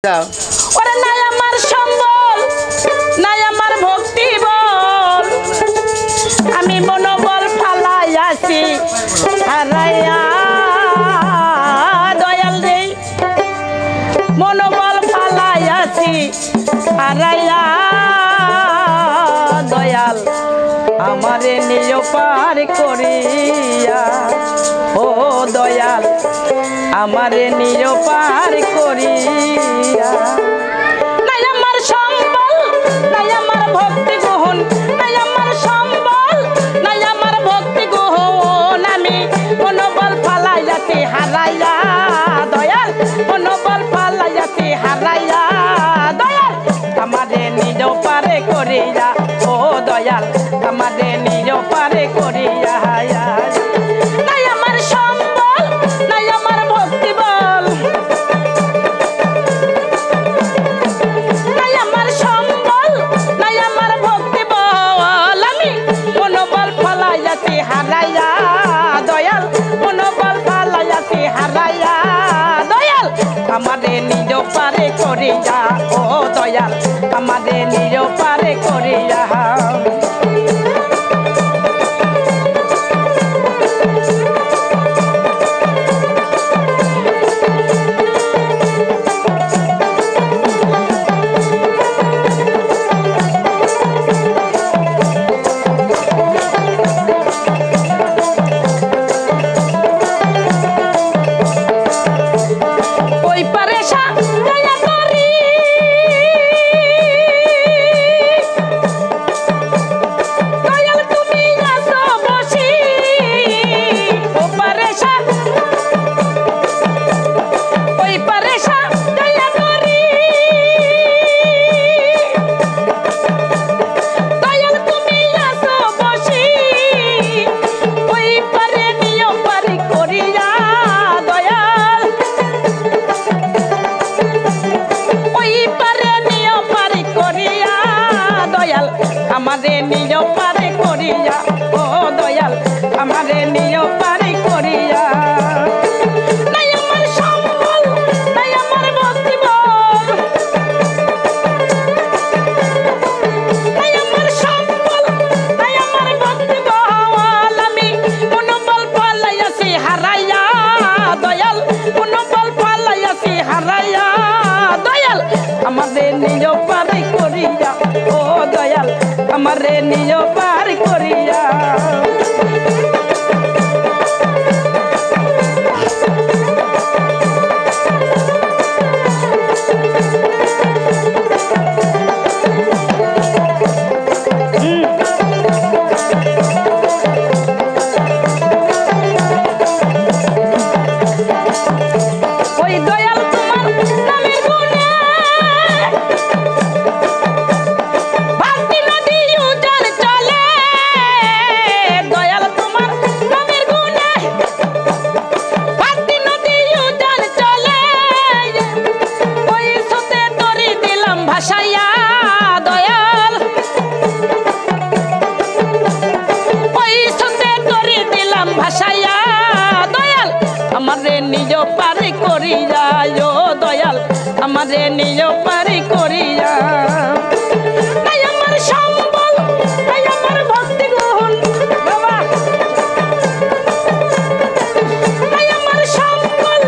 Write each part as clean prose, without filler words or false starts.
ওরে নাই আমার সম্বল নাই আমার ভক্তি বল আমি মনোবল ফালাই আছি হারাইয়া দয়াল রে মনোবল ফালাই আছি হারাইয়া দয়াল আমারে নিয় পার করিয়া ও দয়াল আমারে নিয় পার করিয়া নাই আমার সম্বল নাই আমার ভক্তি গ্রহণ নাই আমার সম্বল নাই আমার ভক্তি গ্রহণ আমি মনোবল ফালাই যাচ্ছি হারাইয়া দয়াল মনোবল ফালাই যাচ্ছি হারাইয়া দয়াল আমারে নিজ পারে করিয়া ও দয়াল আমারে নিজ পারে করিয়া নাই আমার সম্বল নাই আমার ভক্তি বল নাই আমার সম্বল নাই আমার ভক্তি বল আমি মনোবল ফালাই যাচ্ছি হারাইয়া দয়াল মনোবল ফালাই যাচ্ছি হারাইয়া দয়াল আমারে নিজ পারে করিয়া ও দয়াল আমারে নিজ পারে করিয়া আমারে নিজ পারে করিয়া ও দয়াল আমারে নিজ পারে করিয়া নাই আমার সম্বল নাই আমার ভক্তি বল নাই আমার সম্বল নাই আমার ভক্তি বল আমি মনোবল ফালাইয়াছি হারাইয়া দয়াল মনোবল ফালাইয়াছি হারাইয়া দয়াল আমাদের নিজ পারে করিয়া ও দয়াল আমারে নিজ পার করিয়া ওই দয়াল তোমার নামের গুণে আমারে নিজ পারি করিয়া ও দয়াল আমারে নিজ পারি করিয়া নাই আমার সম্বল নাই আমার ভক্তি গ্রহণ বাবা নাই আমার সম্বল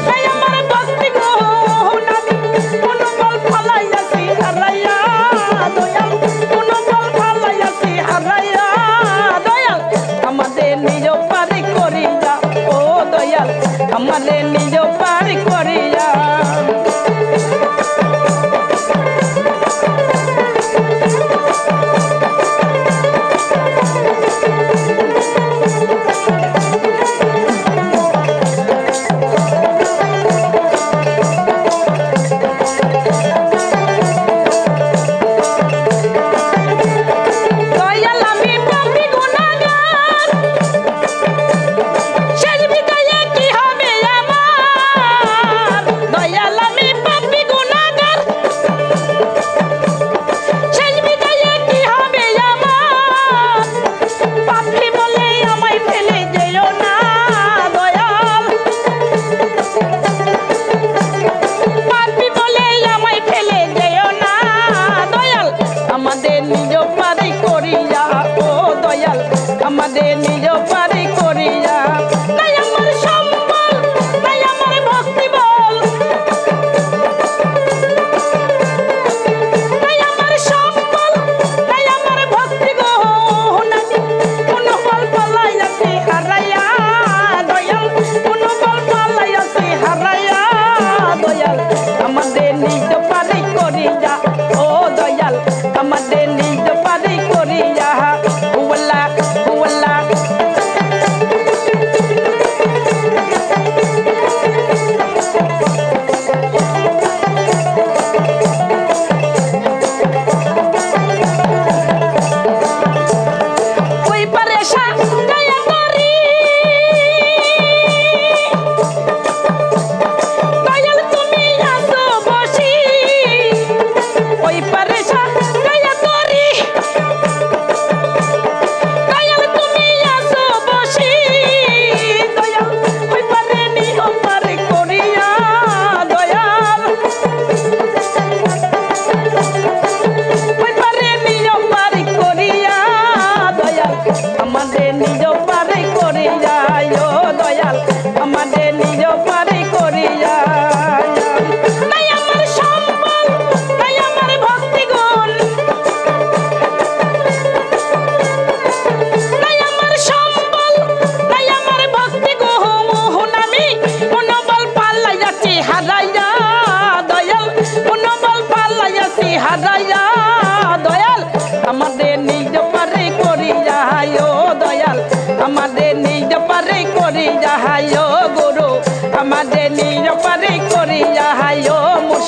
নাই আমার ভক্তি গ্রহণ আমি মনোবল ফালাইয়াছি হারাইয়া দয়াল মনোবল ফালাইয়াছি হারাইয়া দয়াল আমাদের নিজ পারি করিয়া ও দয়াল আমারে নিজ পার করিয়া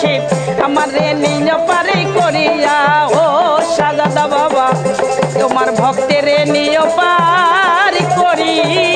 শিব আমার রে নিয় পারি করিয়া ও সাজাদা বাবা তোমার ভক্তের নিয় পারি করিয়া